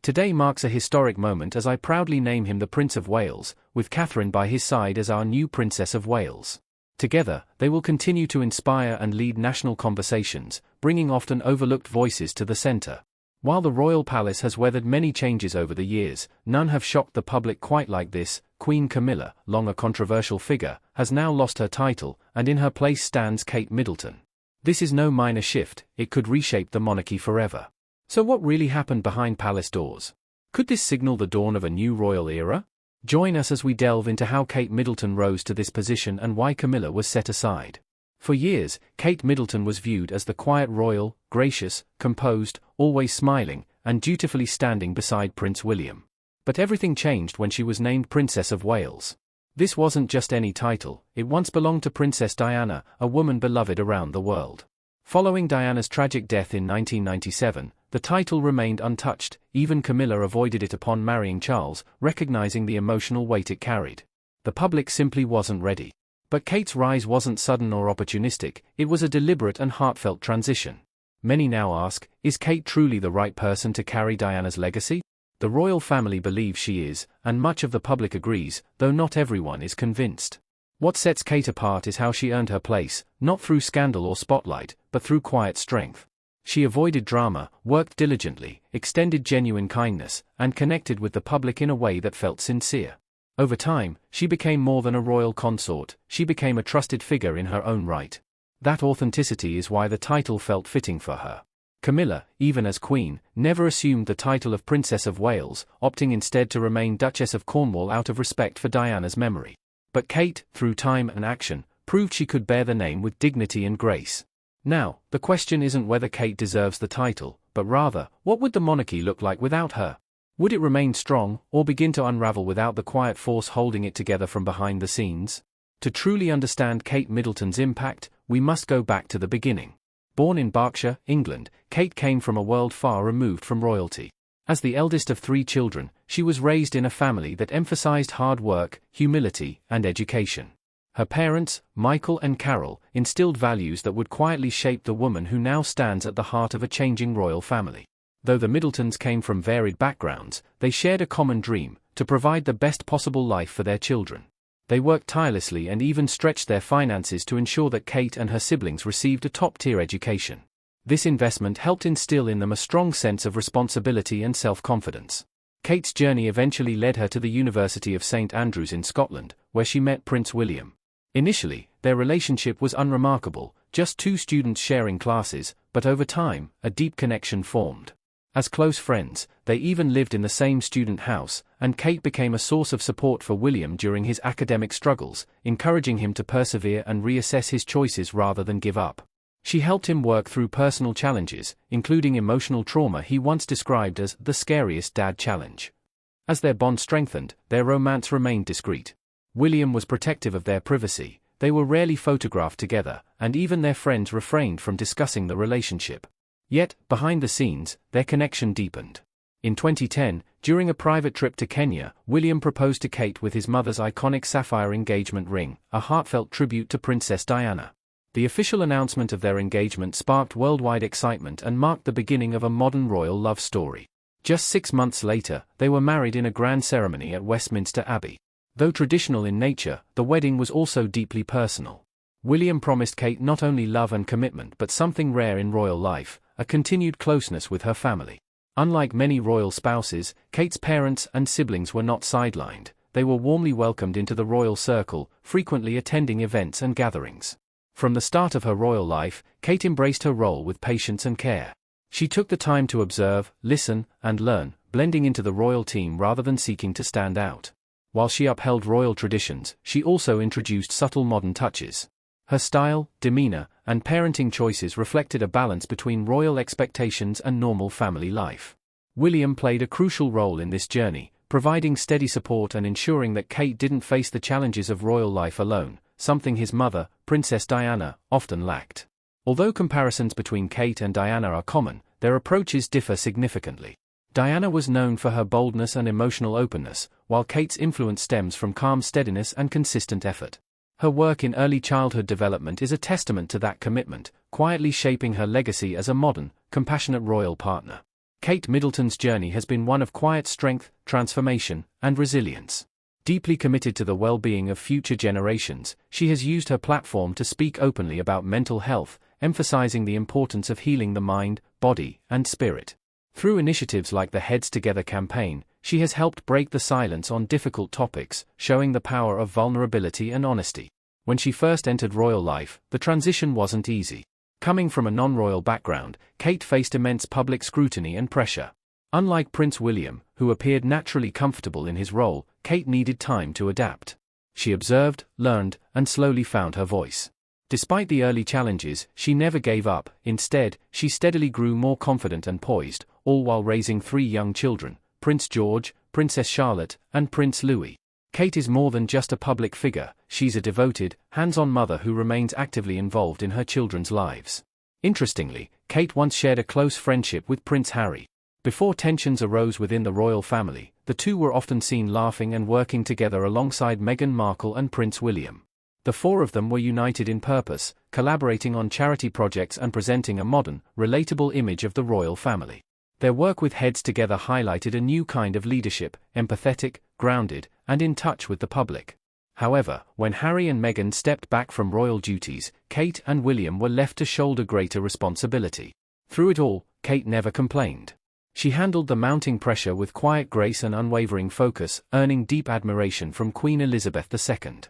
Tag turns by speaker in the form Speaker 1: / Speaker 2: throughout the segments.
Speaker 1: Today marks a historic moment as I proudly name him the Prince of Wales, with Catherine by his side as our new Princess of Wales. Together, they will continue to inspire and lead national conversations, bringing often overlooked voices to the center. While the royal palace has weathered many changes over the years, none have shocked the public quite like this. Queen Camilla, long a controversial figure, has now lost her title, and in her place stands Kate Middleton. This is no minor shift, it could reshape the monarchy forever. So what really happened behind palace doors? Could this signal the dawn of a new royal era? Join us as we delve into how Kate Middleton rose to this position and why Camilla was set aside. For years, Kate Middleton was viewed as the quiet royal, gracious, composed, always smiling, and dutifully standing beside Prince William. But everything changed when she was named Princess of Wales. This wasn't just any title, it once belonged to Princess Diana, a woman beloved around the world. Following Diana's tragic death in 1997, the title remained untouched. Even Camilla avoided it upon marrying Charles, recognizing the emotional weight it carried. The public simply wasn't ready. But Kate's rise wasn't sudden or opportunistic, it was a deliberate and heartfelt transition. Many now ask, is Kate truly the right person to carry Diana's legacy? The royal family believes she is, and much of the public agrees, though not everyone is convinced. What sets Kate apart is how she earned her place, not through scandal or spotlight, but through quiet strength. She avoided drama, worked diligently, extended genuine kindness, and connected with the public in a way that felt sincere. Over time, she became more than a royal consort, she became a trusted figure in her own right. That authenticity is why the title felt fitting for her. Camilla, even as queen, never assumed the title of Princess of Wales, opting instead to remain Duchess of Cornwall out of respect for Diana's memory. But Kate, through time and action, proved she could bear the name with dignity and grace. Now, the question isn't whether Kate deserves the title, but rather, what would the monarchy look like without her? Would it remain strong, or begin to unravel without the quiet force holding it together from behind the scenes? To truly understand Kate Middleton's impact, we must go back to the beginning. Born in Berkshire, England, Kate came from a world far removed from royalty. As the eldest of 3 children, she was raised in a family that emphasized hard work, humility, and education. Her parents, Michael and Carol, instilled values that would quietly shape the woman who now stands at the heart of a changing royal family. Though the Middletons came from varied backgrounds, they shared a common dream: to provide the best possible life for their children. They worked tirelessly and even stretched their finances to ensure that Kate and her siblings received a top-tier education. This investment helped instill in them a strong sense of responsibility and self-confidence. Kate's journey eventually led her to the University of St Andrews in Scotland, where she met Prince William. Initially, their relationship was unremarkable, just 2 students sharing classes, but over time, a deep connection formed. As close friends, they even lived in the same student house, and Kate became a source of support for William during his academic struggles, encouraging him to persevere and reassess his choices rather than give up. She helped him work through personal challenges, including emotional trauma he once described as the scariest dad challenge. As their bond strengthened, their romance remained discreet. William was protective of their privacy, they were rarely photographed together, and even their friends refrained from discussing the relationship. Yet, behind the scenes, their connection deepened. In 2010, during a private trip to Kenya, William proposed to Kate with his mother's iconic sapphire engagement ring, a heartfelt tribute to Princess Diana. The official announcement of their engagement sparked worldwide excitement and marked the beginning of a modern royal love story. Just 6 months later, they were married in a grand ceremony at Westminster Abbey. Though traditional in nature, the wedding was also deeply personal. William promised Kate not only love and commitment but something rare in royal life: a continued closeness with her family. Unlike many royal spouses, Kate's parents and siblings were not sidelined. They were warmly welcomed into the royal circle, frequently attending events and gatherings. From the start of her royal life, Kate embraced her role with patience and care. She took the time to observe, listen, and learn, blending into the royal team rather than seeking to stand out. While she upheld royal traditions, she also introduced subtle modern touches. Her style, demeanor, and parenting choices reflected a balance between royal expectations and normal family life. William played a crucial role in this journey, providing steady support and ensuring that Kate didn't face the challenges of royal life alone, something his mother, Princess Diana, often lacked. Although comparisons between Kate and Diana are common, their approaches differ significantly. Diana was known for her boldness and emotional openness, while Kate's influence stems from calm steadiness and consistent effort. Her work in early childhood development is a testament to that commitment, quietly shaping her legacy as a modern, compassionate royal partner. Kate Middleton's journey has been one of quiet strength, transformation, and resilience. Deeply committed to the well-being of future generations, she has used her platform to speak openly about mental health, emphasizing the importance of healing the mind, body, and spirit. Through initiatives like the Heads Together campaign, she has helped break the silence on difficult topics, showing the power of vulnerability and honesty. When she first entered royal life, the transition wasn't easy. Coming from a non-royal background, Kate faced immense public scrutiny and pressure. Unlike Prince William, who appeared naturally comfortable in his role, Kate needed time to adapt. She observed, learned, and slowly found her voice. Despite the early challenges, she never gave up. Instead, she steadily grew more confident and poised, all while raising 3 young children, Prince George, Princess Charlotte, and Prince Louis. Kate is more than just a public figure, she's a devoted, hands-on mother who remains actively involved in her children's lives. Interestingly, Kate once shared a close friendship with Prince Harry. Before tensions arose within the royal family, the two were often seen laughing and working together alongside Meghan Markle and Prince William. The 4 of them were united in purpose, collaborating on charity projects and presenting a modern, relatable image of the royal family. Their work with Heads Together highlighted a new kind of leadership, empathetic, grounded, and in touch with the public. However, when Harry and Meghan stepped back from royal duties, Kate and William were left to shoulder greater responsibility. Through it all, Kate never complained. She handled the mounting pressure with quiet grace and unwavering focus, earning deep admiration from Queen Elizabeth II.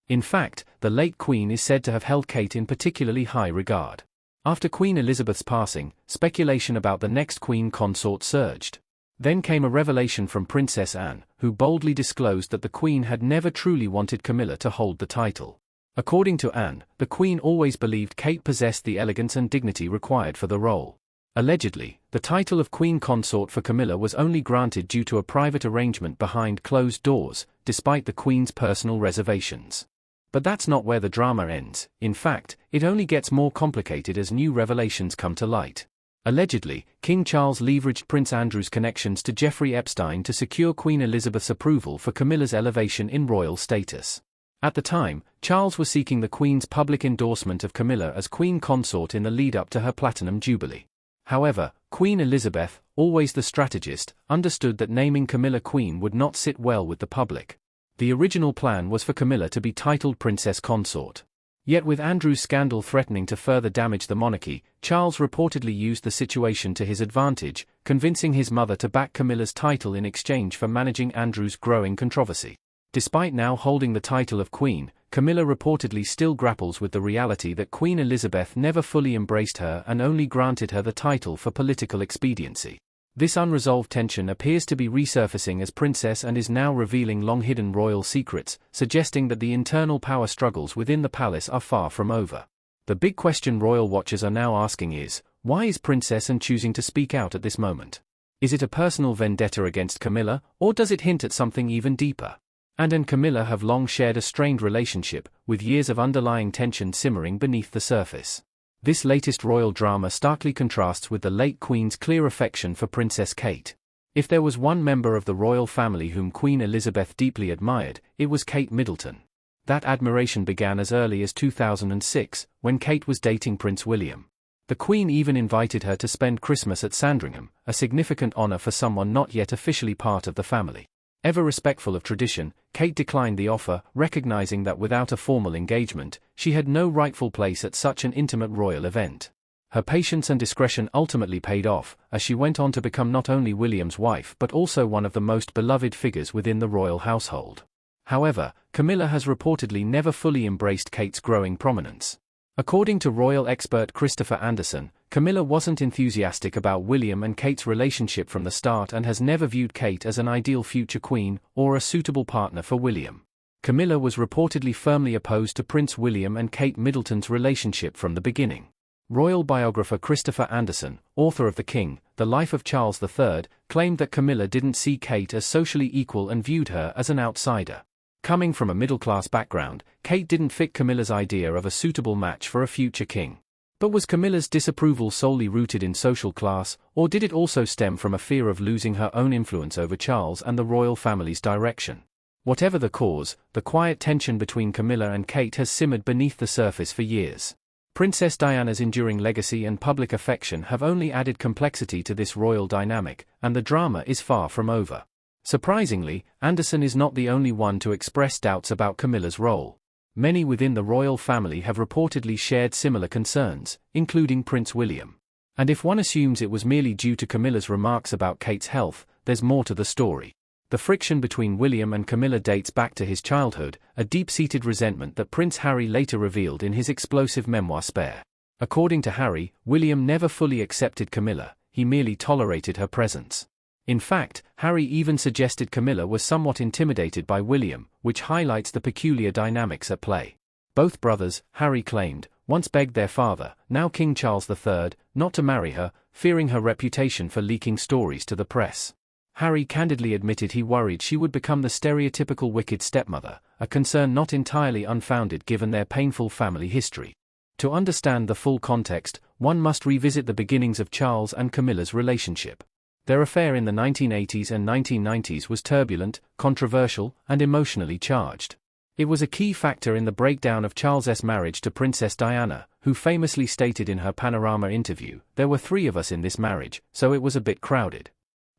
Speaker 1: In fact, the late Queen is said to have held Kate in particularly high regard. After Queen Elizabeth's passing, speculation about the next Queen consort surged. Then came a revelation from Princess Anne, who boldly disclosed that the Queen had never truly wanted Camilla to hold the title. According to Anne, the Queen always believed Kate possessed the elegance and dignity required for the role. Allegedly, the title of Queen Consort for Camilla was only granted due to a private arrangement behind closed doors, despite the Queen's personal reservations. But that's not where the drama ends. In fact, it only gets more complicated as new revelations come to light. Allegedly, King Charles leveraged Prince Andrew's connections to Jeffrey Epstein to secure Queen Elizabeth's approval for Camilla's elevation in royal status. At the time, Charles was seeking the Queen's public endorsement of Camilla as Queen Consort in the lead-up to her Platinum Jubilee. However, Queen Elizabeth, always the strategist, understood that naming Camilla Queen would not sit well with the public. The original plan was for Camilla to be titled Princess Consort. Yet with Andrew's scandal threatening to further damage the monarchy, Charles reportedly used the situation to his advantage, convincing his mother to back Camilla's title in exchange for managing Andrew's growing controversy. Despite now holding the title of Queen, Camilla reportedly still grapples with the reality that Queen Elizabeth never fully embraced her and only granted her the title for political expediency. This unresolved tension appears to be resurfacing as Princess Anne is now revealing long-hidden royal secrets, suggesting that the internal power struggles within the palace are far from over. The big question royal watchers are now asking is, why is Princess Anne choosing to speak out at this moment? Is it a personal vendetta against Camilla, or does it hint at something even deeper? Anne and Camilla have long shared a strained relationship, with years of underlying tension simmering beneath the surface. This latest royal drama starkly contrasts with the late Queen's clear affection for Princess Kate. If there was one member of the royal family whom Queen Elizabeth deeply admired, it was Kate Middleton. That admiration began as early as 2006, when Kate was dating Prince William. The Queen even invited her to spend Christmas at Sandringham, a significant honor for someone not yet officially part of the family. Ever respectful of tradition, Kate declined the offer, recognizing that without a formal engagement, she had no rightful place at such an intimate royal event. Her patience and discretion ultimately paid off, as she went on to become not only William's wife but also one of the most beloved figures within the royal household. However, Camilla has reportedly never fully embraced Kate's growing prominence. According to royal expert Christopher Anderson, Camilla wasn't enthusiastic about William and Kate's relationship from the start and has never viewed Kate as an ideal future queen or a suitable partner for William. Camilla was reportedly firmly opposed to Prince William and Kate Middleton's relationship from the beginning. Royal biographer Christopher Anderson, author of The King, The Life of Charles III, claimed that Camilla didn't see Kate as socially equal and viewed her as an outsider. Coming from a middle-class background, Kate didn't fit Camilla's idea of a suitable match for a future king. But was Camilla's disapproval solely rooted in social class, or did it also stem from a fear of losing her own influence over Charles and the royal family's direction? Whatever the cause, the quiet tension between Camilla and Kate has simmered beneath the surface for years. Princess Diana's enduring legacy and public affection have only added complexity to this royal dynamic, and the drama is far from over. Surprisingly, Anderson is not the only one to express doubts about Camilla's role. Many within the royal family have reportedly shared similar concerns, including Prince William. And if one assumes it was merely due to Camilla's remarks about Kate's health, there's more to the story. The friction between William and Camilla dates back to his childhood, a deep-seated resentment that Prince Harry later revealed in his explosive memoir Spare. According to Harry, William never fully accepted Camilla, he merely tolerated her presence. In fact, Harry even suggested Camilla was somewhat intimidated by William, which highlights the peculiar dynamics at play. Both brothers, Harry claimed, once begged their father, now King Charles III, not to marry her, fearing her reputation for leaking stories to the press. Harry candidly admitted he worried she would become the stereotypical wicked stepmother, a concern not entirely unfounded given their painful family history. To understand the full context, one must revisit the beginnings of Charles and Camilla's relationship. Their affair in the 1980s and 1990s was turbulent, controversial, and emotionally charged. It was a key factor in the breakdown of Charles's marriage to Princess Diana, who famously stated in her Panorama interview, "There were 3 of us in this marriage, so it was a bit crowded."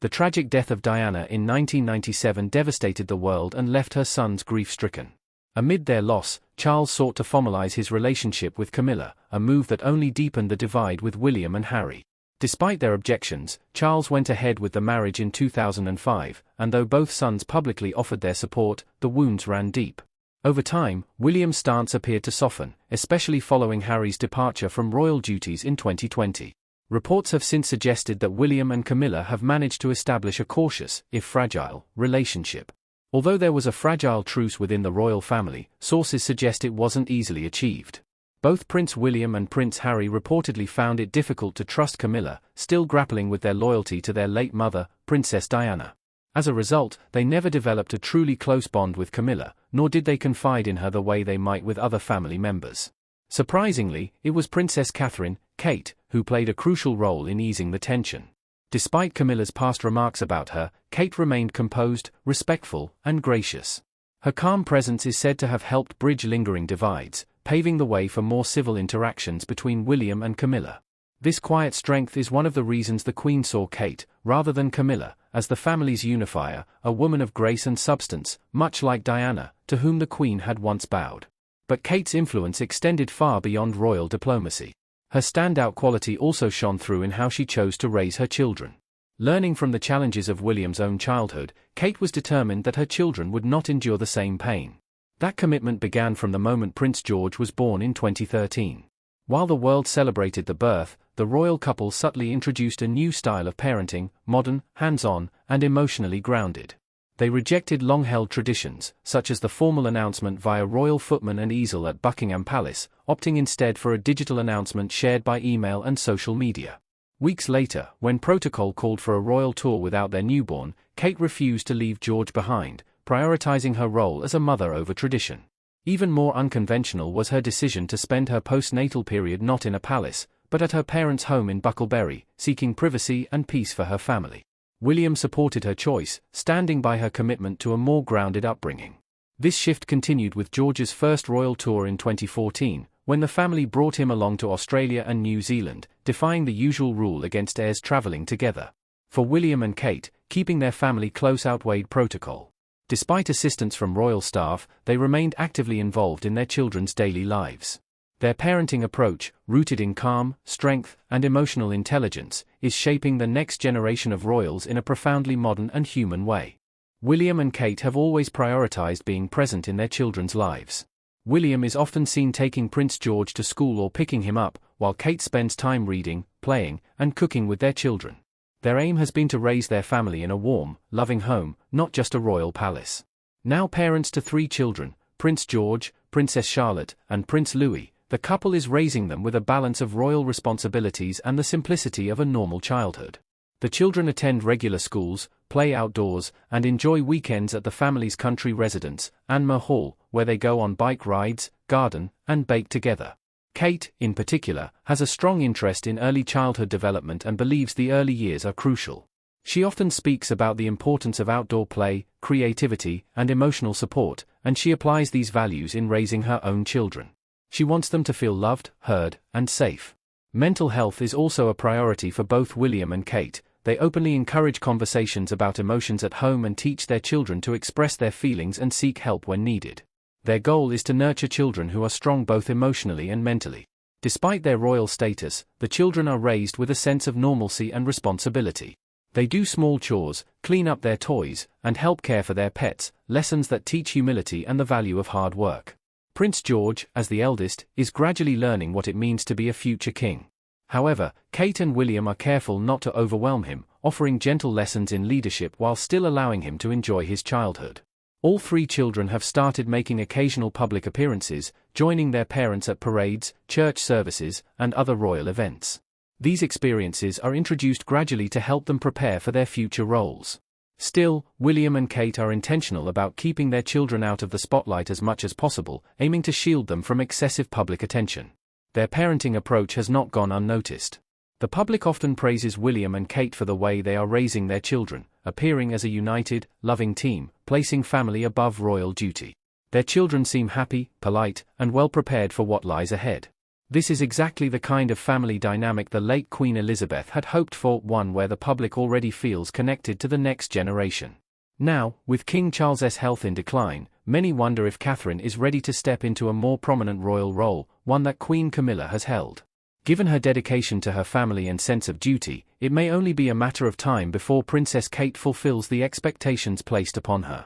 Speaker 1: The tragic death of Diana in 1997 devastated the world and left her sons grief-stricken. Amid their loss, Charles sought to formalize his relationship with Camilla, a move that only deepened the divide with William and Harry. Despite their objections, Charles went ahead with the marriage in 2005, and though both sons publicly offered their support, the wounds ran deep. Over time, William's stance appeared to soften, especially following Harry's departure from royal duties in 2020. Reports have since suggested that William and Camilla have managed to establish a cautious, if fragile, relationship. Although there was a fragile truce within the royal family, sources suggest it wasn't easily achieved. Both Prince William and Prince Harry reportedly found it difficult to trust Camilla, still grappling with their loyalty to their late mother, Princess Diana. As a result, they never developed a truly close bond with Camilla, nor did they confide in her the way they might with other family members. Surprisingly, it was Princess Catherine, Kate, who played a crucial role in easing the tension. Despite Camilla's past remarks about her, Kate remained composed, respectful, and gracious. Her calm presence is said to have helped bridge lingering divides, paving the way for more civil interactions between William and Camilla. This quiet strength is one of the reasons the Queen saw Kate, rather than Camilla, as the family's unifier, a woman of grace and substance, much like Diana, to whom the Queen had once bowed. But Kate's influence extended far beyond royal diplomacy. Her standout quality also shone through in how she chose to raise her children. Learning from the challenges of William's own childhood, Kate was determined that her children would not endure the same pain. That commitment began from the moment Prince George was born in 2013. While the world celebrated the birth, the royal couple subtly introduced a new style of parenting, modern, hands-on, and emotionally grounded. They rejected long-held traditions, such as the formal announcement via royal footman and easel at Buckingham Palace, opting instead for a digital announcement shared by email and social media. Weeks later, when protocol called for a royal tour without their newborn, Kate refused to leave George behind, prioritizing her role as a mother over tradition. Even more unconventional was her decision to spend her postnatal period not in a palace, but at her parents' home in Bucklebury, seeking privacy and peace for her family. William supported her choice, standing by her commitment to a more grounded upbringing. This shift continued with George's first royal tour in 2014, when the family brought him along to Australia and New Zealand, defying the usual rule against heirs traveling together. For William and Kate, keeping their family close outweighed protocol. Despite assistance from royal staff, they remained actively involved in their children's daily lives. Their parenting approach, rooted in calm, strength, and emotional intelligence, is shaping the next generation of royals in a profoundly modern and human way. William and Kate have always prioritized being present in their children's lives. William is often seen taking Prince George to school or picking him up, while Kate spends time reading, playing, and cooking with their children. Their aim has been to raise their family in a warm, loving home, not just a royal palace. Now parents to 3 children, Prince George, Princess Charlotte, and Prince Louis, the couple is raising them with a balance of royal responsibilities and the simplicity of a normal childhood. The children attend regular schools, play outdoors, and enjoy weekends at the family's country residence, Anmer Hall, where they go on bike rides, garden, and bake together. Kate, in particular, has a strong interest in early childhood development and believes the early years are crucial. She often speaks about the importance of outdoor play, creativity, and emotional support, and she applies these values in raising her own children. She wants them to feel loved, heard, and safe. Mental health is also a priority for both William and Kate. They openly encourage conversations about emotions at home and teach their children to express their feelings and seek help when needed. Their goal is to nurture children who are strong both emotionally and mentally. Despite their royal status, the children are raised with a sense of normalcy and responsibility. They do small chores, clean up their toys, and help care for their pets, lessons that teach humility and the value of hard work. Prince George, as the eldest, is gradually learning what it means to be a future king. However, Kate and William are careful not to overwhelm him, offering gentle lessons in leadership while still allowing him to enjoy his childhood. All three children have started making occasional public appearances, joining their parents at parades, church services, and other royal events. These experiences are introduced gradually to help them prepare for their future roles. Still, William and Kate are intentional about keeping their children out of the spotlight as much as possible, aiming to shield them from excessive public attention. Their parenting approach has not gone unnoticed. The public often praises William and Kate for the way they are raising their children, appearing as a united, loving team, placing family above royal duty. Their children seem happy, polite, and well prepared for what lies ahead. This is exactly the kind of family dynamic the late Queen Elizabeth had hoped for, one where the public already feels connected to the next generation. Now, with King Charles's health in decline, many wonder if Catherine is ready to step into a more prominent royal role, one that Queen Camilla has held. Given her dedication to her family and sense of duty, it may only be a matter of time before Princess Kate fulfills the expectations placed upon her.